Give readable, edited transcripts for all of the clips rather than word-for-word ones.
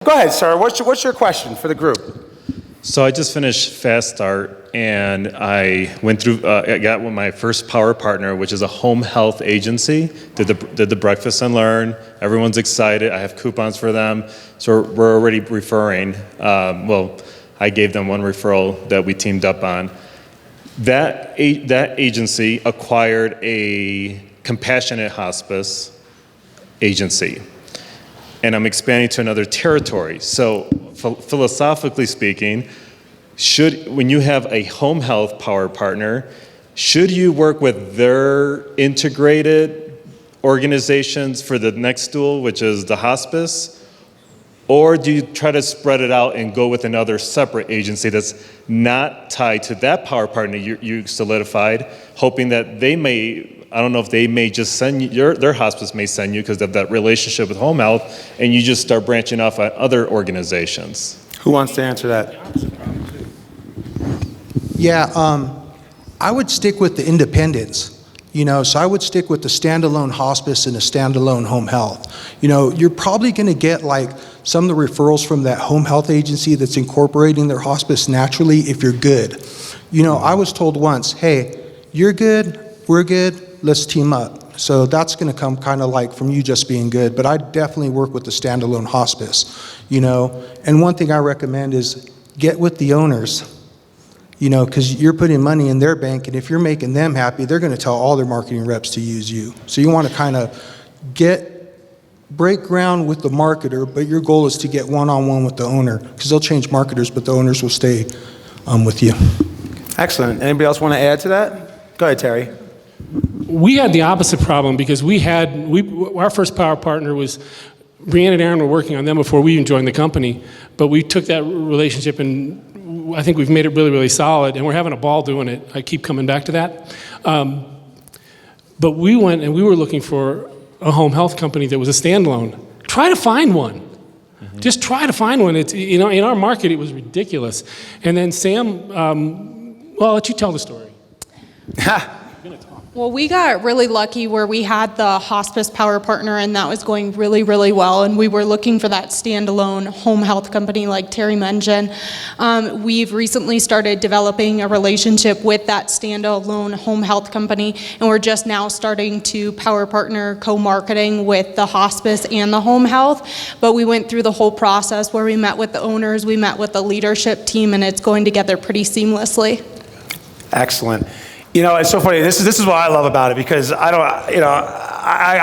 go ahead, sir. What's your question for the group? So I just finished Fast Start, and I went through. I got my first power partner, which is a home health agency. Did the breakfast and learn. Everyone's excited. I have coupons for them, so we're already referring. I gave them one referral that we teamed up on. That agency acquired a compassionate hospice agency, and I'm expanding to another territory. So philosophically speaking, when you have a home health power partner, should you work with their integrated organizations for the next stool, which is the hospice? Or do you try to spread it out and go with another separate agency that's not tied to that power partner you solidified, hoping that they may, I don't know if they may just send you, their hospice may send you because of that relationship with home health, and you just start branching off on other organizations? Who wants to answer that? Yeah, I would stick with the independents. So I would stick with the standalone hospice and the standalone home health. You're probably going to get like some of the referrals from that home health agency that's incorporating their hospice naturally if you're good. I was told once, hey, you're good, we're good, let's team up. So that's going to come kind of like from you just being good, but I definitely work with the standalone hospice, And one thing I recommend is get with the owners. Because you're putting money in their bank, and if you're making them happy, they're going to tell all their marketing reps to use you. So you want to kind of break ground with the marketer, but your goal is to get one-on-one with the owner, because they'll change marketers, but the owners will stay with you. Excellent. Anybody else want to add to that? Go ahead, Terry. We had the opposite problem because our first power partner was Brianna and Aaron were working on them before we even joined the company, but we took that relationship and I think we've made it really, really solid, and we're having a ball doing it. I keep coming back to that. But we went and we were looking for a home health company that was a standalone. Try to find one. Mm-hmm. Just try to find one. It's, in our market, it was ridiculous. And then Sam, I'll let you tell the story. Well, we got really lucky where we had the hospice power partner, and that was going really, really well. And we were looking for that standalone home health company like Terry mentioned. We've recently started developing a relationship with that standalone home health company, and we're just now starting to power partner co-marketing with the hospice and the home health. But we went through the whole process where we met with the owners, we met with the leadership team, and it's going together pretty seamlessly. Excellent. It's so funny. This is what I love about it, because I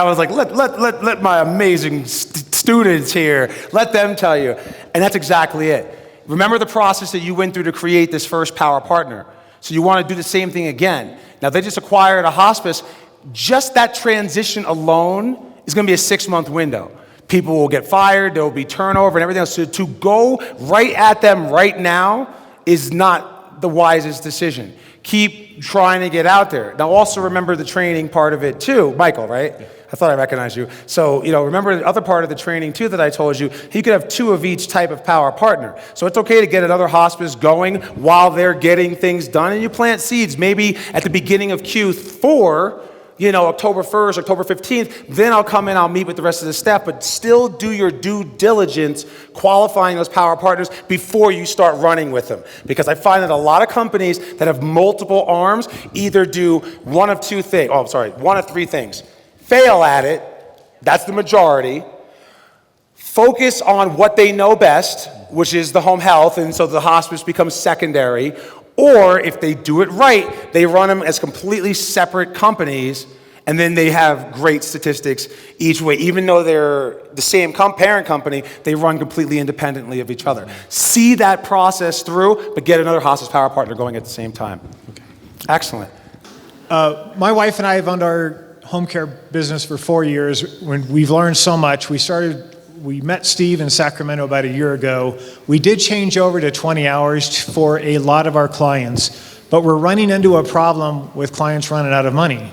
was like, let my amazing students here, let them tell you. And that's exactly it. Remember the process that you went through to create this first power partner. So you want to do the same thing again. Now, they just acquired a hospice. Just that transition alone is going to be a 6-month window. People will get fired, there will be turnover and everything else. So to go right at them right now is not the wisest decision. Keep trying to get out there. Now also remember the training part of it too. Michael, right? I thought I recognized you. So, remember the other part of the training too that I told you, he could have 2 of each type of power partner. So it's okay to get another hospice going while they're getting things done, and you plant seeds maybe at the beginning of Q4, October 1st, October 15th, then I'll come in, I'll meet with the rest of the staff, but still do your due diligence qualifying those power partners before you start running with them. Because I find that a lot of companies that have multiple arms either do one of 3 things. Fail at it, that's the majority. Focus on what they know best, which is the home health, and so the hospice becomes secondary. Or if they do it right, they run them as completely separate companies, and then they have great statistics each way. Even though they're the same parent company, they run completely independently of each other. See that process through, but get another hospice power partner going at the same time. Okay. Excellent. My wife and I have owned our home care business for 4 years. When we've learned so much. We met Steve in Sacramento about a year ago. We did change over to 20 hours for a lot of our clients, but we're running into a problem with clients running out of money.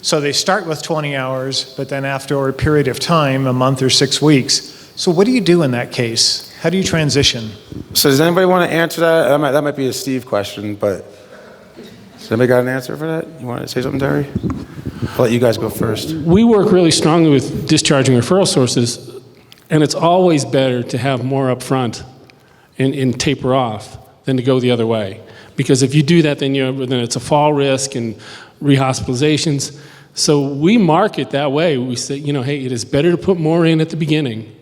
So they start with 20 hours, but then after a period of time, a month or 6 weeks. So what do you do in that case? How do you transition? So does anybody want to answer that? That might be a Steve question, but does anybody got an answer for that? You want to say something, Terry? I'll let you guys go first. We work really strongly with discharging referral sources. And it's always better to have more up front and taper off than to go the other way. Because if you do that, then it's a fall risk and rehospitalizations. So we market that way. We say, hey, it is better to put more in at the beginning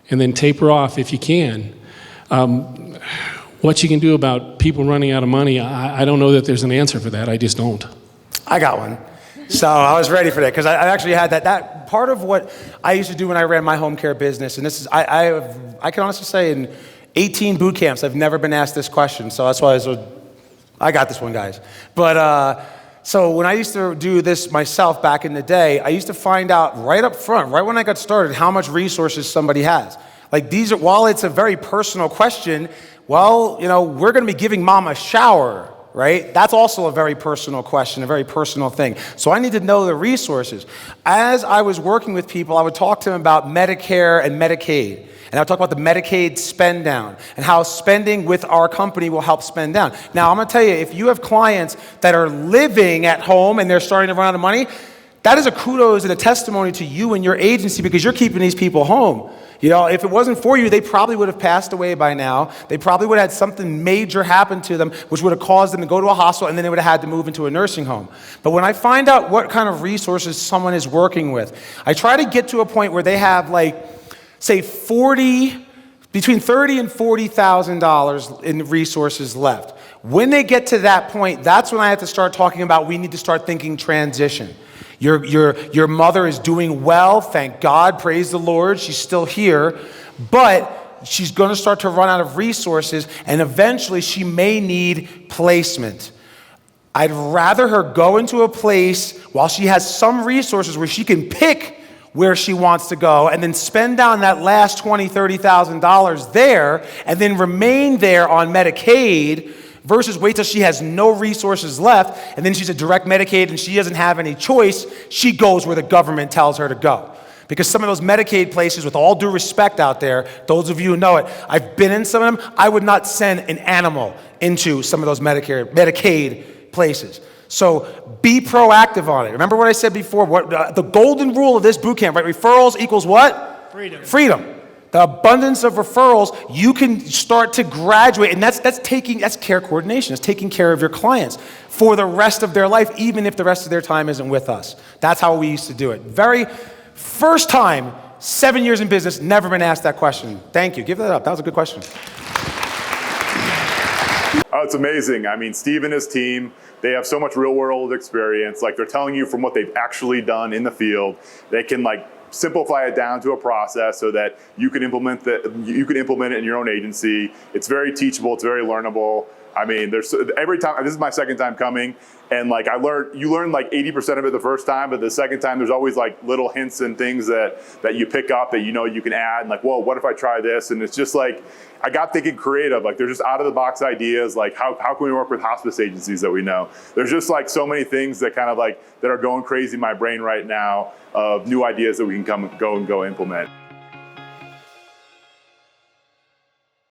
and then taper off if you can. What you can do about people running out of money, I don't know that there's an answer for that. I just don't. I got one. So I was ready for that because I actually had that part of what I used to do when I ran my home care business. And this is, I can honestly say in 18 boot camps, I've never been asked this question. So that's why I got this one, guys. But so when I used to do this myself back in the day, I used to find out right up front, right when I got started, how much resources somebody has. Like while it's a very personal question, well, we're going to be giving mom a shower, right? That's also a very personal question, a very personal thing. So I need to know the resources. As I was working with people, I would talk to them about Medicare and Medicaid. And I'll talk about the Medicaid spend down and how spending with our company will help spend down. Now, I'm going to tell you, if you have clients that are living at home and they're starting to run out of money, that is a kudos and a testimony to you and your agency because you're keeping these people home. If it wasn't for you, they probably would have passed away by now. They probably would have had something major happen to them, which would have caused them to go to a hospital, and then they would have had to move into a nursing home. But when I find out what kind of resources someone is working with, I try to get to a point where they have say between $30,000 and $40,000 in resources left. When they get to that point, that's when I have to start talking about we need to start thinking transition. Your mother is doing well, thank God, praise the Lord, she's still here, but she's going to start to run out of resources, and eventually she may need placement. I'd rather her go into a place while she has some resources where she can pick where she wants to go and then spend down that last $20,000, $30,000 there and then remain there on Medicaid versus wait till she has no resources left and then she's a direct Medicaid and she doesn't have any choice. She goes where the government tells her to go. Because some of those Medicaid places, with all due respect out there, those of you who know it, I've been in some of them, I would not send an animal into some of those Medicaid places. So be proactive on it. Remember what I said before, the golden rule of this boot camp, right? Referrals equals what? Freedom. The abundance of referrals, you can start to graduate, and that's care coordination. It's taking care of your clients for the rest of their life, even if the rest of their time isn't with us. That's how we used to do it. Very first time, 7 years in business, never been asked that question. Thank you. Give that up. That was a good question. Oh, it's amazing. I mean, Steve and his team, they have so much real world experience. Like, they're telling you from what they've actually done in the field. They can simplify it down to a process so that you can implement it in your own agency. It's very teachable, it's very learnable. I mean, every time, this is my second time coming, and you learn 80% of it the first time, but the second time there's always little hints and things that you pick up that you can add, and whoa, what if I try this? And it's just I got thinking creative, they're just out of the box ideas, how can we work with hospice agencies that we know? There's just so many things that that are going crazy in my brain right now of new ideas that we can go implement.